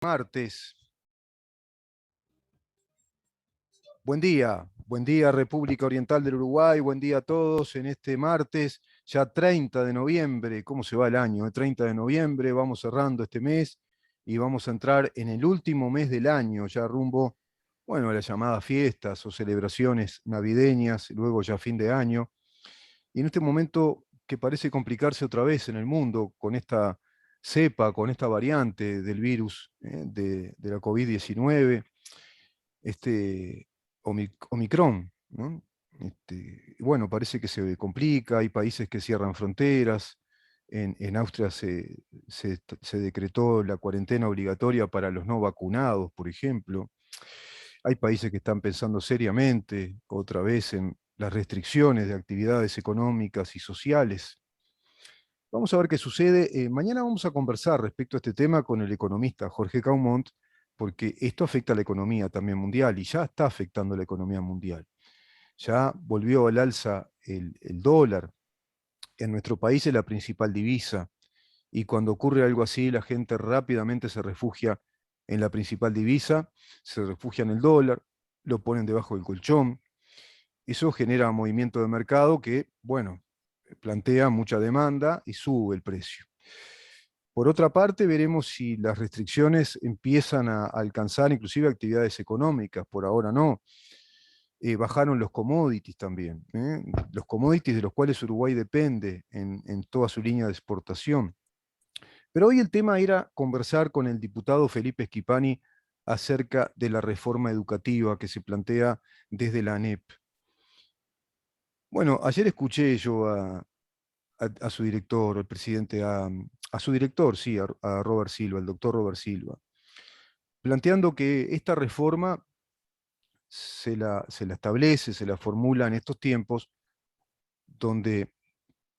Martes. Buen día República Oriental del Uruguay, buen día a todos en este martes, ya 30 de noviembre, ¿cómo se va el año? 30 de noviembre, vamos cerrando este mes y vamos a entrar en el último mes del año, ya rumbo, bueno, a las llamadas fiestas o celebraciones navideñas, luego ya fin de año. Y en este momento que parece complicarse otra vez en el mundo con esta cepa, con esta variante del virus de la COVID-19, este Omicron, ¿no? Bueno, parece que se complica, hay países que cierran fronteras, en Austria se decretó la cuarentena obligatoria para los no vacunados, por ejemplo. Hay países que están pensando seriamente otra vez en las restricciones de actividades económicas y sociales. Vamos a ver qué sucede. Mañana vamos a conversar respecto a este tema con el economista Jorge Caumont, porque esto afecta a la economía también mundial y ya está afectando la economía mundial. Ya volvió al alza el dólar. En nuestro país es la principal divisa y cuando ocurre algo así, la gente rápidamente se refugia en la principal divisa, se refugia en el dólar, lo ponen debajo del colchón. Eso genera movimiento de mercado que, bueno, plantea mucha demanda y sube el precio. Por otra parte, veremos si las restricciones empiezan a alcanzar inclusive actividades económicas, por ahora no. Bajaron los commodities también, los commodities de los cuales Uruguay depende en toda su línea de exportación. Pero hoy el tema era conversar con el diputado Felipe Schipani acerca de la reforma educativa que se plantea desde la ANEP. Bueno, ayer escuché yo a su director, al presidente, a su director, sí, a Robert Silva, el doctor Robert Silva, planteando que esta reforma se la establece, se la formula en estos tiempos donde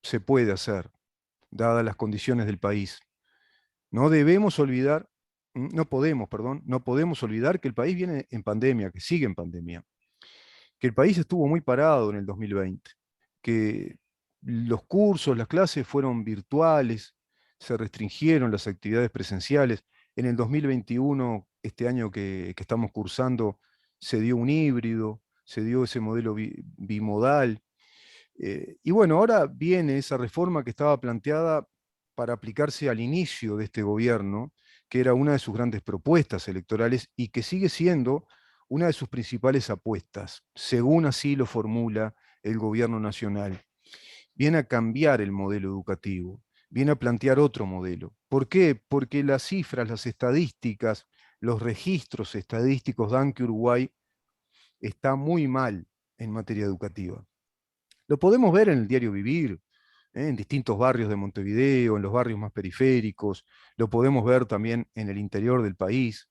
se puede hacer, dadas las condiciones del país. No debemos olvidar, no podemos, perdón, no podemos olvidar que el país viene en pandemia, que sigue en pandemia, que el país estuvo muy parado en el 2020, que los cursos, las clases fueron virtuales, se restringieron las actividades presenciales. En el 2021, este año que estamos cursando, se dio un híbrido, se dio ese modelo bimodal. Y bueno, ahora viene esa reforma que estaba planteada para aplicarse al inicio de este gobierno, que era una de sus grandes propuestas electorales y que sigue siendo una de sus principales apuestas, según así lo formula el gobierno nacional. Viene a cambiar el modelo educativo, viene a plantear otro modelo. ¿Por qué? Porque las cifras, las estadísticas, los registros estadísticos dan que Uruguay está muy mal en materia educativa. Lo podemos ver en el diario Vivir, en distintos barrios de Montevideo, en los barrios más periféricos, lo podemos ver también en el interior del país,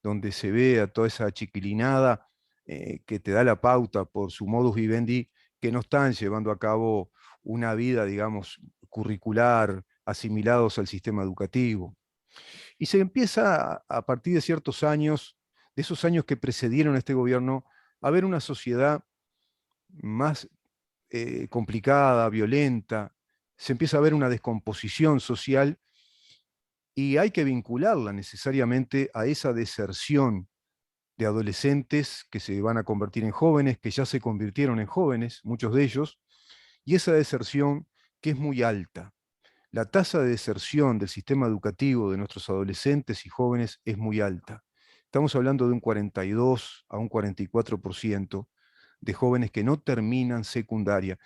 donde se ve a toda esa chiquilinada que te da la pauta por su modus vivendi, que no están llevando a cabo una vida, digamos, curricular, asimilados al sistema educativo. Y se empieza a partir de ciertos años, de esos años que precedieron a este gobierno, a ver una sociedad más complicada, violenta, se empieza a ver una descomposición social y hay que vincularla necesariamente a esa deserción de adolescentes que se van a convertir en jóvenes, que ya se convirtieron en jóvenes, muchos de ellos, y esa deserción que es muy alta. La tasa de deserción del sistema educativo de nuestros adolescentes y jóvenes es muy alta. Estamos hablando de un 42 a un 44% de jóvenes que no terminan secundaria.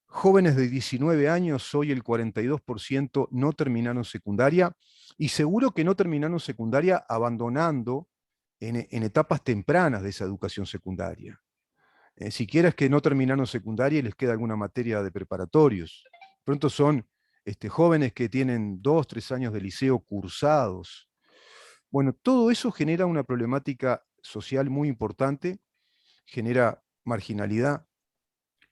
Jóvenes de 19 años, hoy el 42% no terminaron secundaria y seguro que no terminaron secundaria abandonando en etapas tempranas de esa educación secundaria. Siquiera es que no terminaron secundaria y les queda alguna materia de preparatorios. Pronto son jóvenes que tienen 2, 3 años de liceo cursados. Bueno, todo eso genera una problemática social muy importante, genera marginalidad,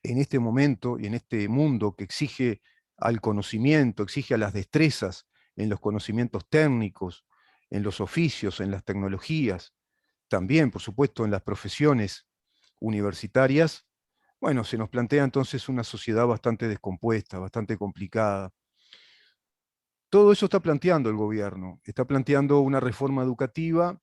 en este momento y en este mundo que exige al conocimiento, exige a las destrezas en los conocimientos técnicos, en los oficios, en las tecnologías, también, por supuesto, en las profesiones universitarias, bueno, se nos plantea entonces una sociedad bastante descompuesta, bastante complicada. Todo eso está planteando el gobierno. Está planteando una reforma educativa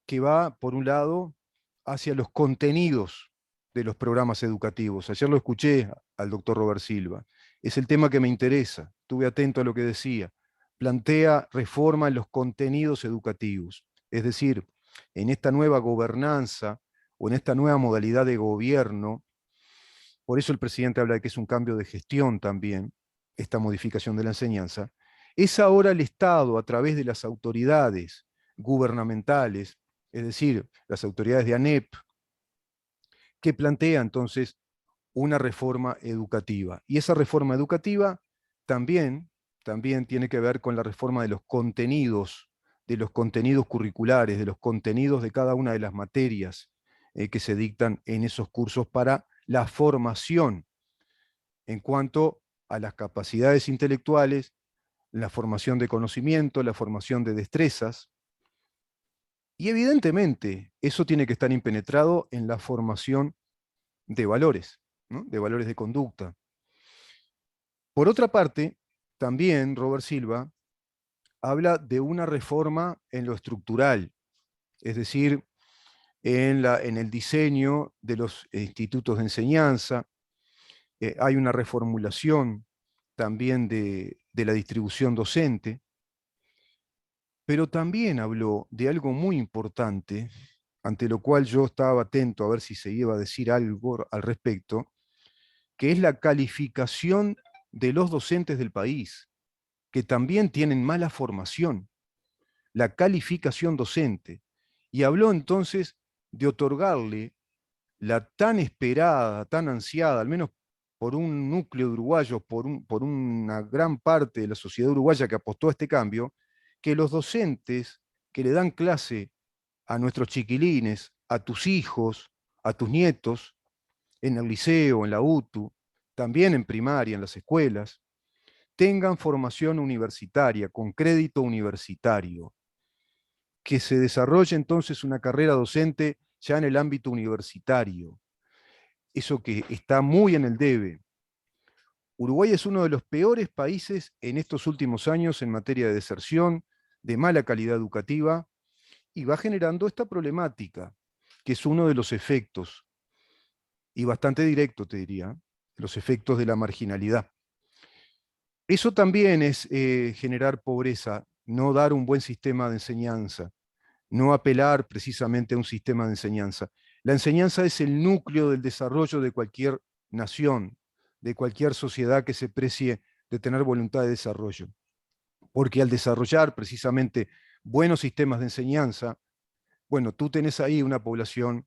que va, por un lado, hacia los contenidos de los programas educativos. Ayer lo escuché al doctor Robert Silva. Es el tema que me interesa. Estuve atento a lo que decía. Plantea reforma en los contenidos educativos. Es decir, en esta nueva gobernanza o en esta nueva modalidad de gobierno, por eso el presidente habla de que es un cambio de gestión también, esta modificación de la enseñanza, es ahora el Estado, a través de las autoridades gubernamentales, es decir, las autoridades de ANEP, que plantea entonces una reforma educativa. Y esa reforma educativa también, también tiene que ver con la reforma de los contenidos curriculares, de los contenidos de cada una de las materias que se dictan en esos cursos para la formación en cuanto a las capacidades intelectuales, la formación de conocimiento, la formación de destrezas. Y evidentemente eso tiene que estar impenetrado en la formación de valores, ¿no? De valores de conducta. Por otra parte, también Robert Silva habla de una reforma en lo estructural, es decir, en el diseño de los institutos de enseñanza. Hay una reformulación también de la distribución docente, pero también habló de algo muy importante, ante lo cual yo estaba atento a ver si se iba a decir algo al respecto, que es la calificación de los docentes del país, que también tienen mala formación, la calificación docente. Y habló entonces de otorgarle la tan esperada, tan ansiada, al menos por un núcleo de uruguayos, por una gran parte de la sociedad uruguaya que apostó a este cambio, que los docentes que le dan clase a nuestros chiquilines, a tus hijos, a tus nietos, en el liceo, en la UTU, también en primaria, en las escuelas, tengan formación universitaria, con crédito universitario, que se desarrolle entonces una carrera docente ya en el ámbito universitario, eso que está muy en el debe. Uruguay es uno de los peores países en estos últimos años en materia de deserción, de mala calidad educativa, y va generando esta problemática, que es uno de los efectos, y bastante directo te diría, los efectos de la marginalidad. Eso también es generar pobreza, no dar un buen sistema de enseñanza, no apelar precisamente a un sistema de enseñanza. La enseñanza es el núcleo del desarrollo de cualquier nación, de cualquier sociedad que se precie de tener voluntad de desarrollo. Porque al desarrollar precisamente buenos sistemas de enseñanza, bueno, tú tenés ahí una población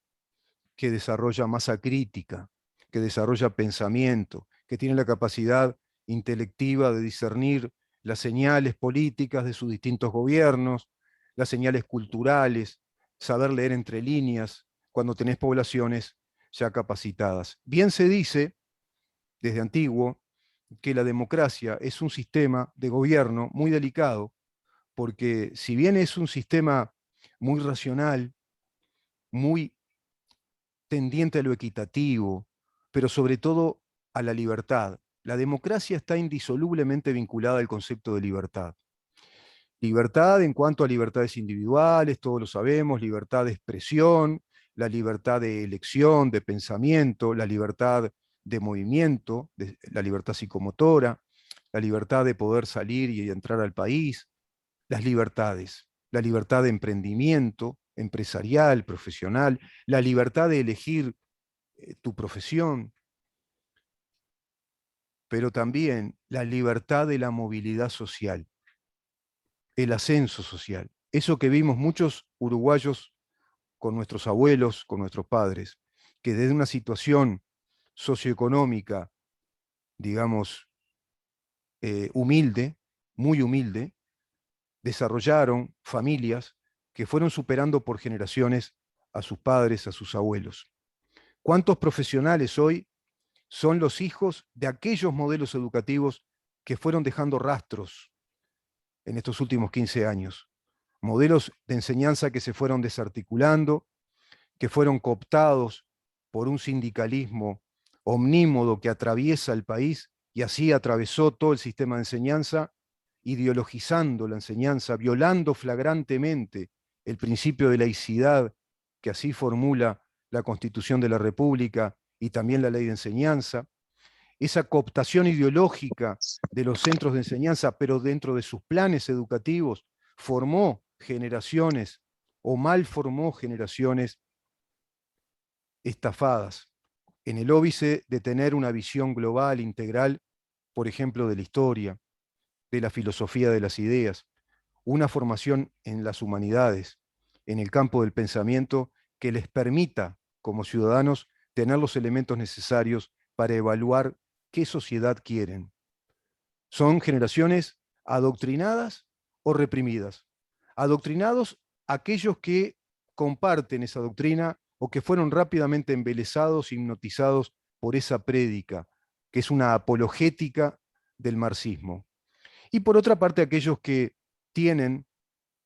que desarrolla masa crítica, que desarrolla pensamiento, que tiene la capacidad intelectiva de discernir las señales políticas de sus distintos gobiernos, las señales culturales, saber leer entre líneas, cuando tenés poblaciones ya capacitadas. Bien se dice, desde antiguo, que la democracia es un sistema de gobierno muy delicado, porque si bien es un sistema muy racional, muy tendiente a lo equitativo, pero sobre todo a la libertad. La democracia está indisolublemente vinculada al concepto de libertad. Libertad en cuanto a libertades individuales, todos lo sabemos, libertad de expresión, la libertad de elección, de pensamiento, la libertad de movimiento, la libertad psicomotora, la libertad de poder salir y entrar al país, las libertades, la libertad de emprendimiento empresarial, profesional, la libertad de elegir tu profesión, pero también la libertad de la movilidad social, el ascenso social. Eso que vimos muchos uruguayos con nuestros abuelos, con nuestros padres, que desde una situación socioeconómica, digamos, humilde, muy humilde, desarrollaron familias que fueron superando por generaciones a sus padres, a sus abuelos. ¿Cuántos profesionales hoy son los hijos de aquellos modelos educativos que fueron dejando rastros en estos últimos 15 años? Modelos de enseñanza que se fueron desarticulando, que fueron cooptados por un sindicalismo omnímodo que atraviesa el país y así atravesó todo el sistema de enseñanza ideologizando la enseñanza, violando flagrantemente el principio de laicidad que así formula la Constitución de la República y también la ley de enseñanza, esa cooptación ideológica de los centros de enseñanza, pero dentro de sus planes educativos, formó generaciones o mal formó generaciones estafadas, en el óbice de tener una visión global, integral, por ejemplo, de la historia, de la filosofía de las ideas, una formación en las humanidades, en el campo del pensamiento, que les permita, como ciudadanos, tener los elementos necesarios para evaluar qué sociedad quieren. Son generaciones adoctrinadas o reprimidas. Adoctrinados aquellos que comparten esa doctrina o que fueron rápidamente embelesados, hipnotizados por esa prédica, que es una apologética del marxismo. Y por otra parte, aquellos que tienen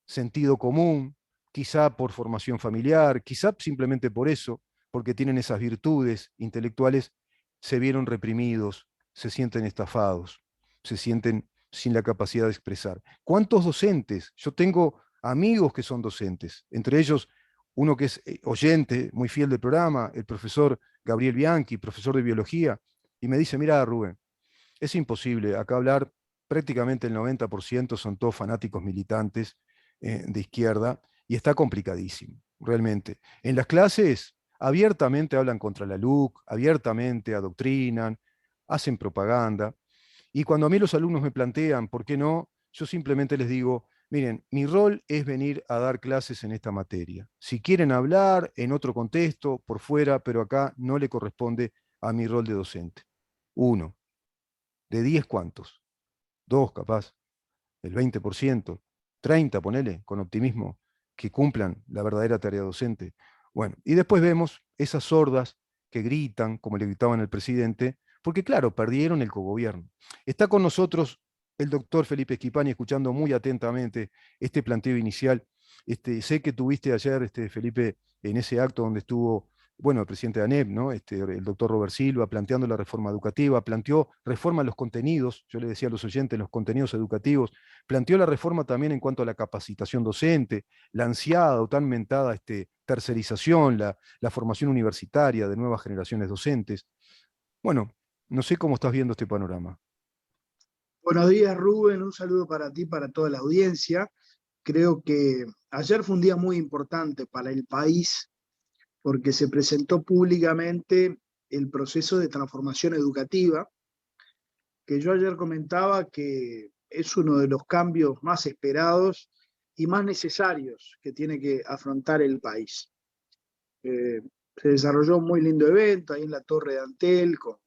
sentido común, quizá por formación familiar, quizá simplemente por eso, porque tienen esas virtudes intelectuales, se vieron reprimidos, se sienten estafados, se sienten sin la capacidad de expresar. ¿Cuántos docentes? Yo tengo amigos que son docentes, entre ellos uno que es oyente, muy fiel del programa, el profesor Gabriel Bianchi, profesor de biología, y me dice, mira, Rubén, es imposible acá hablar, prácticamente el 90% son todos fanáticos militantes de izquierda, y está complicadísimo, realmente. En las clases abiertamente hablan contra la LUC, abiertamente adoctrinan, hacen propaganda, y cuando a mí los alumnos me plantean, ¿por qué no? Yo simplemente les digo, miren, mi rol es venir a dar clases en esta materia. Si quieren hablar en otro contexto, por fuera, pero acá no le corresponde a mi rol de docente. Uno, de 10, ¿cuántos? Dos, capaz, el 20%, 30, ponele, con optimismo, que cumplan la verdadera tarea docente. Bueno, y después vemos esas sordas que gritan, como le gritaban al presidente, porque claro, perdieron el cogobierno. Está con nosotros el doctor Felipe Schipani, escuchando muy atentamente este planteo inicial. Sé que tuviste ayer, Felipe, en ese acto donde estuvo, bueno, el presidente de ANEP, ¿no? El doctor Robert Silva, planteando la reforma educativa, planteó reforma en los contenidos, yo le decía a los oyentes, los contenidos educativos, planteó la reforma también en cuanto a la capacitación docente, la ansiada o tan mentada tercerización, la formación universitaria de nuevas generaciones docentes. Bueno, no sé cómo estás viendo este panorama. Buenos días, Rubén. Un saludo para ti, para toda la audiencia. Creo que ayer fue un día muy importante para el país porque se presentó públicamente el proceso de transformación educativa, que yo ayer comentaba que es uno de los cambios más esperados y más necesarios que tiene que afrontar el país. Se desarrolló un muy lindo evento ahí en la Torre de Antel con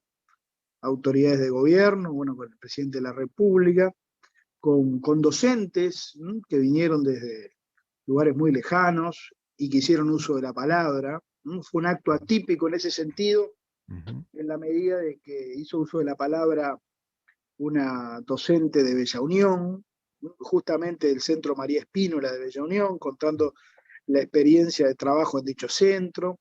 autoridades de gobierno, bueno, con el presidente de la República, con docentes que vinieron desde lugares muy lejanos y que hicieron uso de la palabra. Fue un acto atípico en ese sentido, en la medida de que hizo uso de la palabra una docente de Bella Unión, justamente del Centro María Espínola de Bella Unión, contando la experiencia de trabajo en dicho centro.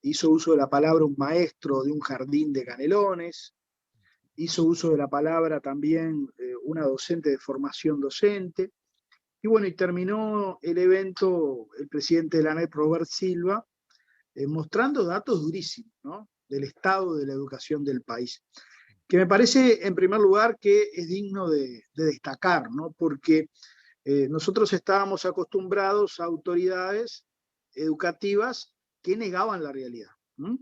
Hizo uso de la palabra un maestro de un jardín de Canelones. Hizo uso de la palabra también una docente de formación docente. Y bueno, y terminó el evento el presidente de la ANEP, Robert Silva, mostrando datos durísimos, ¿no?, del estado de la educación del país, que me parece, en primer lugar, que es digno de destacar, ¿no?, porque nosotros estábamos acostumbrados a autoridades educativas que negaban la realidad, ¿no?,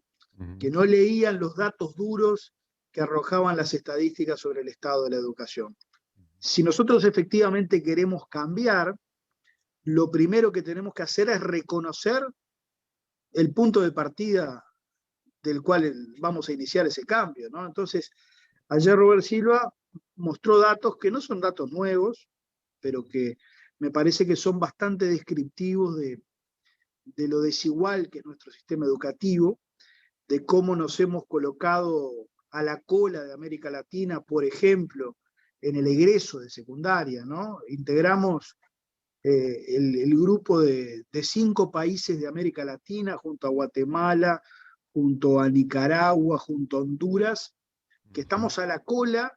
que no leían los datos duros que arrojaban las estadísticas sobre el estado de la educación. Si nosotros efectivamente queremos cambiar, lo primero que tenemos que hacer es reconocer el punto de partida del cual vamos a iniciar ese cambio, ¿no? Entonces, ayer Robert Silva mostró datos que no son datos nuevos, pero que me parece que son bastante descriptivos de lo desigual que es nuestro sistema educativo, de cómo nos hemos colocado a la cola de América Latina, por ejemplo, en el egreso de secundaria, ¿no? Integramos el grupo de 5 países de América Latina, junto a Guatemala, junto a Nicaragua, junto a Honduras, que estamos a la cola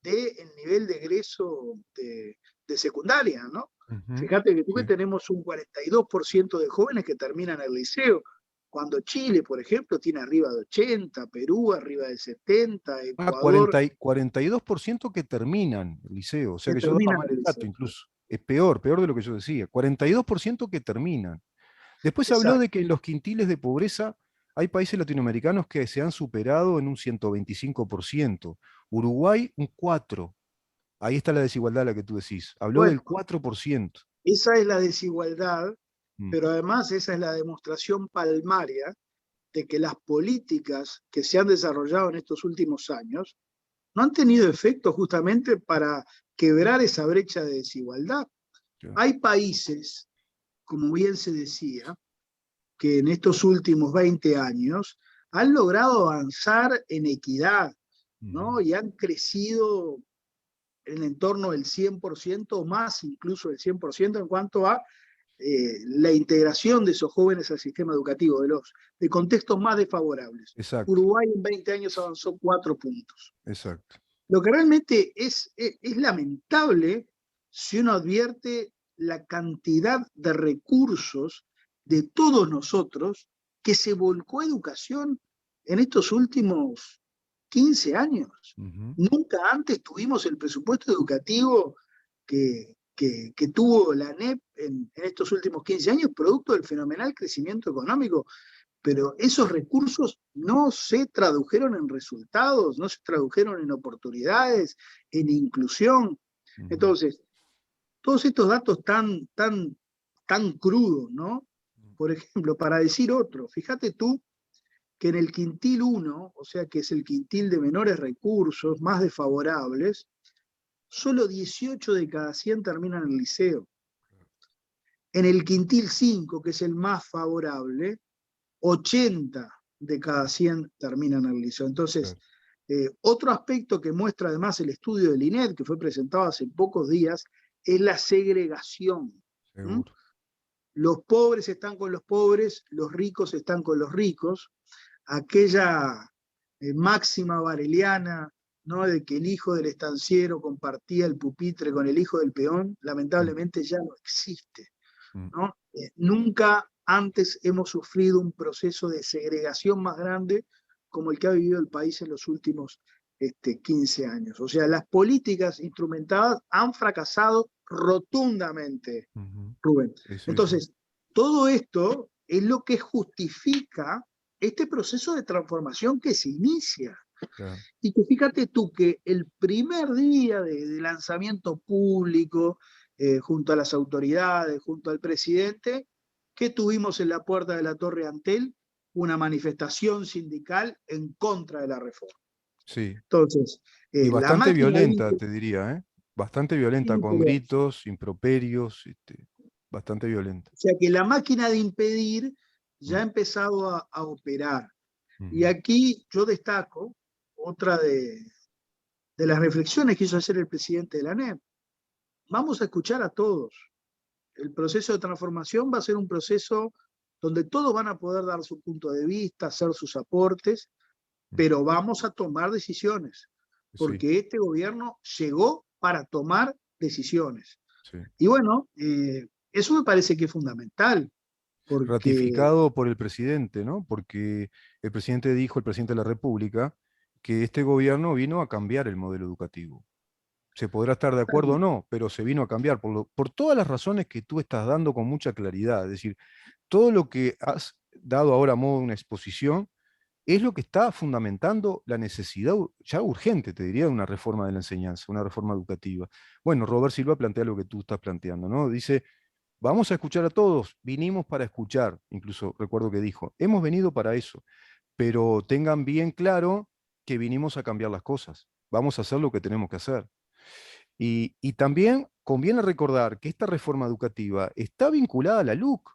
del nivel de egreso de secundaria, ¿no? Ujú, Fíjate que tú que sí. tenemos un 42% de jóvenes que terminan el liceo, cuando Chile, por ejemplo, tiene arriba de 80, Perú arriba de 70, Ah, Ecuador 42% que terminan el liceo, o sea que que yo daba terminan mal el el dato liceo. incluso. Es peor, peor de lo que yo decía. 42% que terminan. Después habló de Exacto. que en los quintiles de pobreza hay países latinoamericanos que se han superado en un 125%. Uruguay un 4%. Ahí está la desigualdad a la que tú decís. Habló Bueno, del 4%. esa es la desigualdad, Mm, pero además esa es la demostración palmaria de que las políticas que se han desarrollado en estos últimos años no han tenido efecto justamente para quebrar esa brecha de desigualdad. ya. Hay países, como bien se decía, que en estos últimos 20 años han logrado avanzar en equidad, Ujú, ¿no? Y han crecido en entorno del 100% o más, incluso del 100% en cuanto a la integración de esos jóvenes al sistema educativo de contextos más desfavorables. exacto, Uruguay en 20 años avanzó 4 puntos. exacto. Lo que realmente es lamentable si uno advierte la cantidad de recursos de todos nosotros que se volcó a educación en estos últimos 15 años. Ujú, Nunca antes tuvimos el presupuesto educativo que tuvo la ANEP en estos últimos 15 años, producto del fenomenal crecimiento económico, pero esos recursos no se tradujeron en resultados, no se tradujeron en oportunidades, en inclusión. ujú, Entonces, todos estos datos tan crudos, ¿no? Por ejemplo, para decir otro, fíjate tú que en el quintil 1, o sea que es el quintil de menores recursos, más desfavorables, solo 18 de cada 100 terminan el liceo. En el quintil 5, que es el más favorable, 80 de cada 100 terminan el liceo. Entonces, claro, otro aspecto que muestra además el estudio del INED, que fue presentado hace pocos días, es la segregación. ¿Mm? seguro. Los pobres están con los pobres, los ricos están con los ricos. Aquella máxima bareliana, ¿no? De que el hijo del estanciero compartía el pupitre con el hijo del peón, Mm, lamentablemente ya no existe. mm, ¿No? Nunca antes hemos sufrido un proceso de segregación más grande como el que ha vivido el país en los últimos 15 años. O sea, las políticas instrumentadas han fracasado rotundamente, ujú. Rubén. Sí, sí, sí. Entonces, todo esto es lo que justifica este proceso de transformación que se inicia. Claro. Y que fíjate tú que el primer día de lanzamiento público, junto a las autoridades, junto al presidente, que tuvimos en la puerta de la Torre Antel una manifestación sindical en contra de la reforma. Sí. Entonces, Y la bastante máquina violenta, dice, te diría, ¿eh? Bastante violenta, sí, con pero, o gritos, improperios, bastante violenta. sea que la máquina de impedir ya Mm, ha empezado a operar. Y ujú, aquí yo destaco otra de las reflexiones que hizo hacer el presidente de la ANEP. Vamos a escuchar a todos. El proceso de transformación va a ser un proceso donde todos van a poder dar su punto de vista, hacer sus aportes, mm, pero vamos a tomar decisiones, sí, porque este gobierno llegó para tomar decisiones. sí. Y bueno, eso me parece que es fundamental, porque Ratificado por el presidente, ¿no? Porque el presidente dijo, el presidente de la República, que este gobierno vino a cambiar el modelo educativo. Se podrá estar de acuerdo o no, pero se vino a cambiar por todas las razones que tú estás dando con mucha claridad. Es decir, todo lo que has dado ahora a modo de una exposición es lo que está fundamentando la necesidad ya urgente, te diría, de una reforma de la enseñanza, una reforma educativa. Bueno, Robert Silva plantea lo que tú estás planteando, ¿no? Dice, vamos a escuchar a todos, vinimos para escuchar, incluso recuerdo que dijo, hemos venido para eso, pero tengan bien claro que vinimos a cambiar las cosas, vamos a hacer lo que tenemos que hacer. Y también conviene recordar que esta reforma educativa está vinculada a la LUC.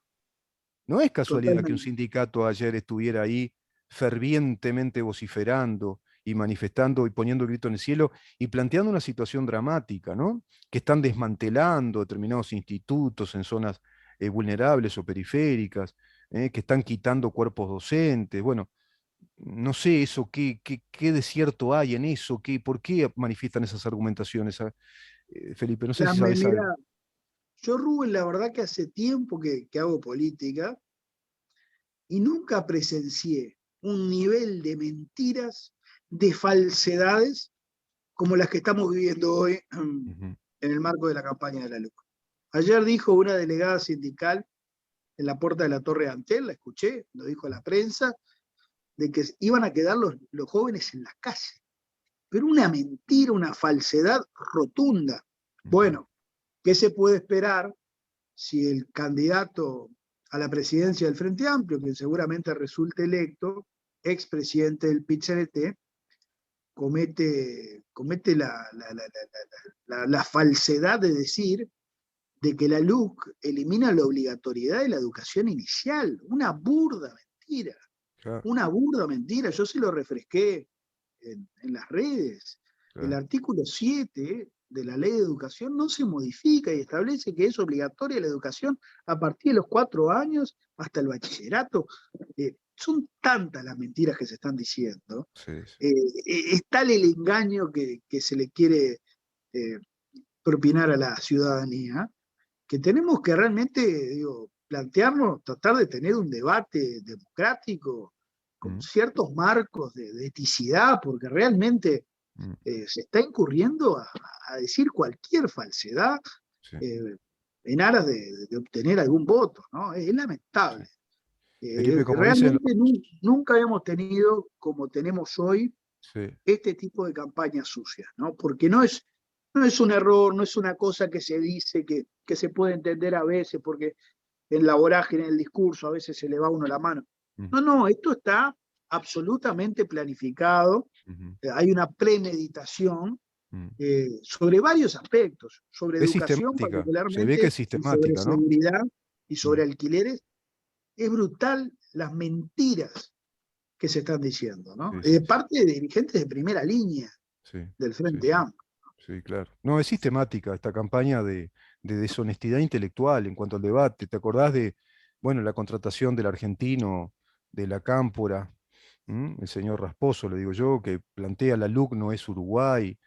No es casualidad que un totalmente. sindicato ayer estuviera ahí fervientemente vociferando y manifestando y poniendo el grito en el cielo y planteando una situación dramática, ¿no? Que están desmantelando determinados institutos en zonas vulnerables o periféricas, que están quitando cuerpos docentes. Bueno, no sé eso, qué desierto hay en eso, por qué manifiestan esas argumentaciones, Felipe, no sé si sabes algo. Mira, yo, Rubén, la verdad que hace tiempo que hago política y nunca presencié un nivel de mentiras, de falsedades, como las que estamos viviendo hoy Ujú, en el marco de la campaña de la LUC. Ayer dijo una delegada sindical en la puerta de la Torre Antel, la escuché, lo dijo a la prensa, de que iban a quedar los jóvenes en las calles. Pero una mentira, una falsedad rotunda. ujú, Bueno, ¿qué se puede esperar si el candidato a la presidencia del Frente Amplio, que seguramente resulte electo, expresidente del PIT-CNT, comete la falsedad de decir de que la LUC elimina la obligatoriedad de la educación inicial? claro, Una burda mentira. Yo se lo refresqué en las redes. El claro, artículo 7 de la ley de educación no se modifica y establece que es obligatoria la educación a partir de los 4 años hasta el bachillerato. Son tantas las mentiras que se están diciendo. sí, sí. Es tal el engaño que se le quiere eh, propinar a la ciudadanía, que tenemos que realmente, digo, plantearnos, tratar de tener un debate democrático con Mm, ciertos marcos de eticidad, porque realmente mm, se está incurriendo a decir cualquier falsedad sí, eh, en aras de obtener algún voto, ¿no? Es sí. lamentable. Felipe, como dicen Realmente nunca habíamos tenido, como tenemos hoy, sí, este tipo de campañas sucias, ¿no? Porque no es un error, no es una cosa que se dice, que se puede entender a veces, porque en la vorágine del discurso a veces se le va a uno la mano. mm, No, esto está absolutamente planificado, ujú, hay una premeditación mm. sobre varios aspectos, sobre Es educación sistemática, se ve que particularmente es y sobre sistemática, ¿no? seguridad y Mm, sobre alquileres. Es brutal las mentiras que se están diciendo, ¿no? sí, sí, De sí, parte de dirigentes de primera línea sí, del sí, Frente sí. Amplio. Sí, claro. No, es sistemática esta campaña de deshonestidad intelectual en cuanto al debate. ¿Te acordás de, bueno, la contratación del argentino de la Cámpora, el señor Rasposo, le digo yo, que plantea la LUC no es Uruguay,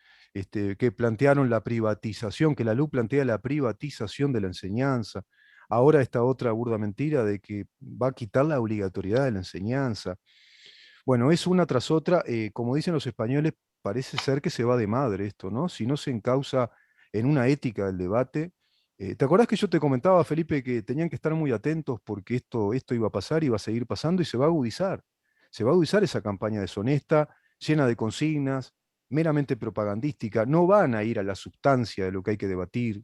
que plantearon la privatización, que la LUC plantea la privatización de la enseñanza. Ahora esta otra burda mentira de que va a quitar la obligatoriedad de la enseñanza. Bueno, es una tras otra, como dicen los españoles, parece ser que se va de madre esto, ¿no? Si no se encausa en una ética del debate. ¿Te acordás que yo te comentaba, Felipe, que tenían que estar muy atentos porque esto iba a pasar, iba a seguir pasando y se va a agudizar? Se va a agudizar esa campaña deshonesta, llena de consignas, meramente propagandística. No van a ir a la sustancia de lo que hay que debatir.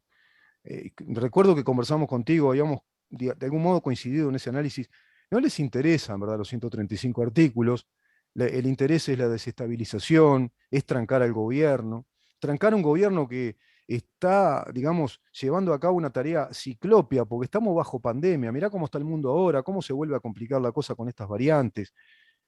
Recuerdo que conversamos contigo, habíamos de algún modo coincidido en ese análisis. No les interesan, ¿verdad?, los 135 artículos. El interés es la desestabilización, es trancar al gobierno. Trancar un gobierno que está, digamos, llevando a cabo una tarea ciclópea, porque estamos bajo pandemia. Mirá cómo está el mundo ahora, cómo se vuelve a complicar la cosa con estas variantes.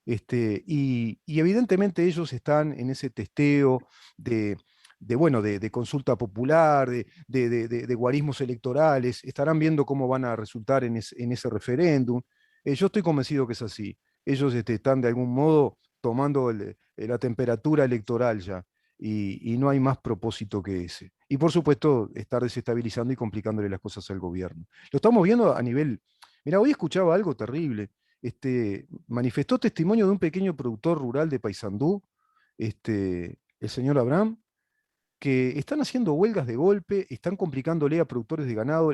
Y evidentemente ellos están en ese testeo de, bueno, de consulta popular, de guarismos electorales, estarán viendo cómo van a resultar en ese referéndum. Yo estoy convencido que es así. Ellos están de algún modo tomando la temperatura electoral ya, y no hay más propósito que ese. Y por supuesto, estar desestabilizando y complicándole las cosas al gobierno. Lo estamos viendo a nivel... Mira, hoy escuchaba algo terrible. Manifestó testimonio de un pequeño productor rural de Paysandú, el señor Abraham, que están haciendo huelgas de golpe, están complicándole a productores de ganado,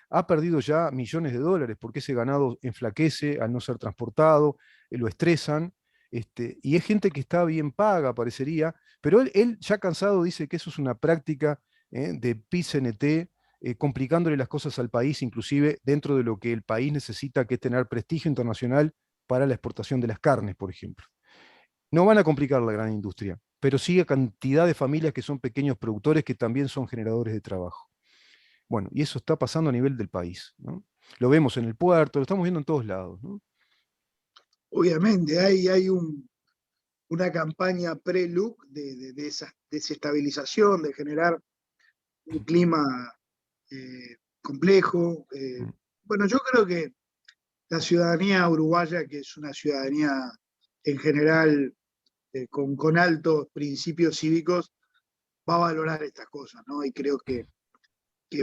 ha perdido ya millones de dólares porque ese ganado enflaquece al no ser transportado, lo estresan, y es gente que está bien paga, parecería, pero él ya cansado dice que eso es una práctica de PIT-CNT, complicándole las cosas al país, inclusive dentro de lo que el país necesita, que es tener prestigio internacional para la exportación de las carnes, por ejemplo. No van a complicar la gran industria, pero sí a cantidad de familias que son pequeños productores que también son generadores de trabajo. Bueno, y eso está pasando a nivel del país, ¿no? Lo vemos en el puerto, lo estamos viendo en todos lados, ¿no? Obviamente, hay una campaña pre-look de esa desestabilización, de generar un clima complejo. Mm, Bueno, yo creo que la ciudadanía uruguaya, que es una ciudadanía en general con altos principios cívicos va a valorar estas cosas, ¿no? Y creo que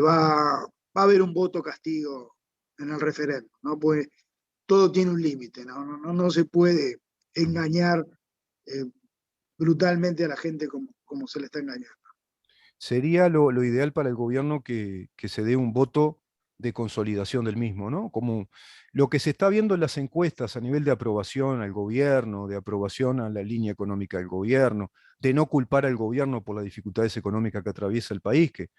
va a haber un voto castigo en el referéndum, ¿no? Pues todo tiene un límite, ¿no? Se puede engañar eh, brutalmente a la gente como se le está engañando. Sería lo ideal para el gobierno que se dé un voto de consolidación del mismo, ¿no? Como lo que se está viendo en las encuestas a nivel de aprobación al gobierno, de aprobación a la línea económica del gobierno, de no culpar al gobierno por las dificultades económicas que atraviesa el país, que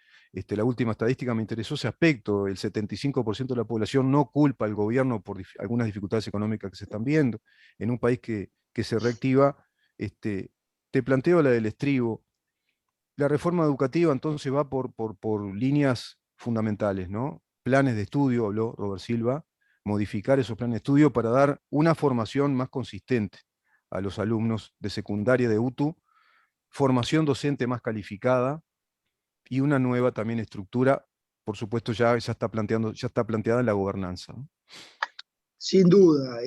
la última estadística me interesó ese aspecto, el 75% de la población no culpa al gobierno por algunas dificultades económicas que se están viendo, en un país que se reactiva. Te planteo la del estribo. La reforma educativa entonces va por líneas fundamentales, ¿no? Planes de estudio, habló Robert Silva, modificar esos planes de estudio para dar una formación más consistente a los alumnos de secundaria de UTU, formación docente más calificada y una nueva también estructura, por supuesto ya está planteada en la gobernanza, ¿no? Sin duda,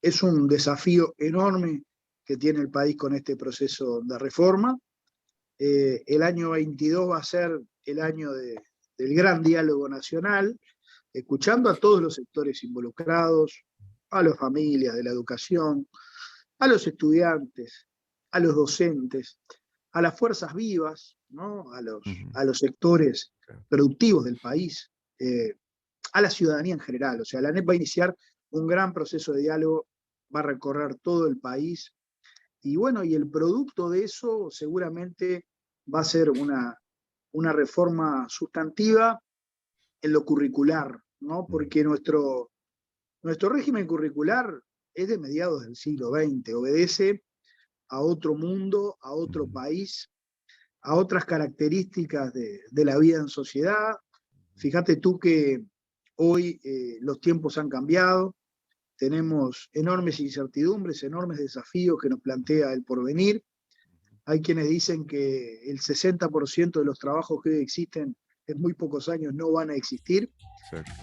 es un desafío enorme que tiene el país con este proceso de reforma. El año 22 va a ser el año del gran diálogo nacional, escuchando a todos los sectores involucrados, a las familias de la educación, a los estudiantes, a los docentes, a las fuerzas vivas, ¿no? A los sectores productivos del país, a la ciudadanía en general. O sea, la ANEP va a iniciar un gran proceso de diálogo, va a recorrer todo el país. Y bueno, y el producto de eso seguramente va a ser una reforma sustantiva en lo curricular, ¿no? Porque nuestro régimen curricular es de mediados del siglo XX, obedece a otro mundo, a otro país, a otras características de la vida en sociedad. Fíjate tú que hoy los tiempos han cambiado, tenemos enormes incertidumbres, enormes desafíos que nos plantea el porvenir. Hay quienes dicen que el 60% de los trabajos que hoy existen en muy pocos años no van a existir.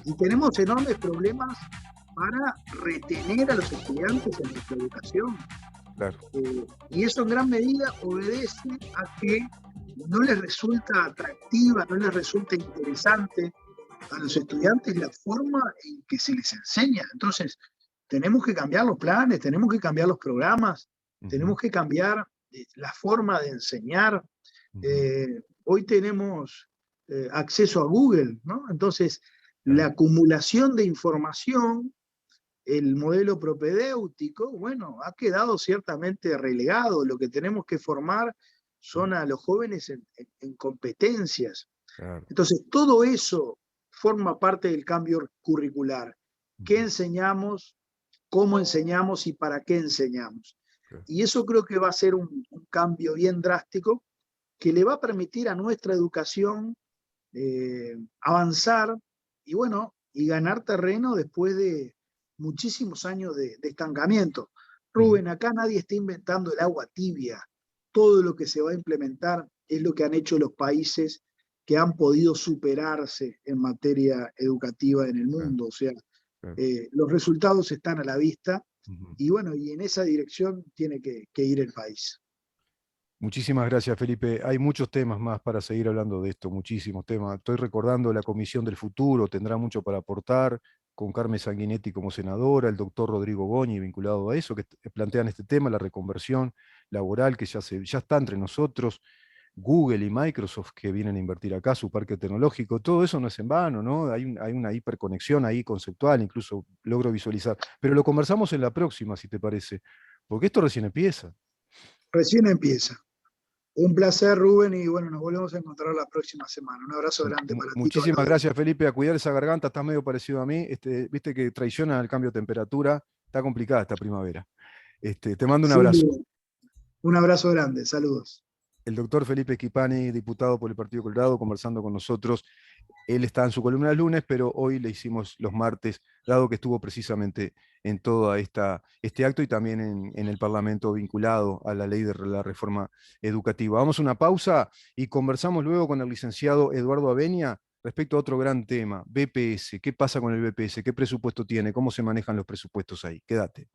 Y tenemos enormes problemas para retener a los estudiantes en nuestra educación. Claro. Y eso en gran medida obedece a que no les resulta atractiva, no les resulta interesante a los estudiantes la forma en que se les enseña. Entonces, tenemos que cambiar los planes, tenemos que cambiar los programas, tenemos que cambiar la forma de enseñar. Hoy tenemos acceso a Google, ¿no? Entonces, la acumulación de información, el modelo propedéutico, bueno, ha quedado ciertamente relegado. Lo que tenemos que formar son a los jóvenes en competencias. Claro. Entonces, todo eso forma parte del cambio curricular. ¿Qué enseñamos? ¿Cómo enseñamos y para qué enseñamos? Y eso creo que va a ser un cambio bien drástico que le va a permitir a nuestra educación avanzar y bueno, y ganar terreno después de muchísimos años de estancamiento. Rubén, acá nadie está inventando el agua tibia. Todo lo que se va a implementar es lo que han hecho los países que han podido superarse en materia educativa en el mundo. O sea, los resultados están a la vista y bueno, y en esa dirección tiene que ir el país. Muchísimas gracias, Felipe. Hay muchos temas más para seguir hablando de esto, muchísimos temas. Estoy recordando la Comisión del Futuro, tendrá mucho para aportar, con Carmen Sanguinetti como senadora, el doctor Rodrigo Goñi vinculado a eso, que plantean este tema, la reconversión laboral que ya está entre nosotros, Google y Microsoft que vienen a invertir acá, su parque tecnológico, todo eso no es en vano, ¿no? Hay una hiperconexión ahí conceptual, incluso logro visualizar. Pero lo conversamos en la próxima, si te parece, porque esto recién empieza. Recién empieza. Un placer, Rubén, y bueno, nos volvemos a encontrar la próxima semana. Un abrazo grande para ti. Muchísimas gracias, Felipe. A cuidar esa garganta, estás medio parecido a mí. Viste que traiciona el cambio de temperatura. Está complicada esta primavera. Te mando un abrazo. Un abrazo grande, saludos. El doctor Felipe Schipani, diputado por el Partido Colorado, conversando con nosotros. Él está en su columna el lunes, pero hoy le hicimos los martes, dado que estuvo precisamente en todo este acto y también en el Parlamento vinculado a la ley de la reforma educativa. Vamos a una pausa y conversamos luego con el licenciado Eduardo Avenia respecto a otro gran tema, BPS. ¿Qué pasa con el BPS? ¿Qué presupuesto tiene? ¿Cómo se manejan los presupuestos ahí? Quédate.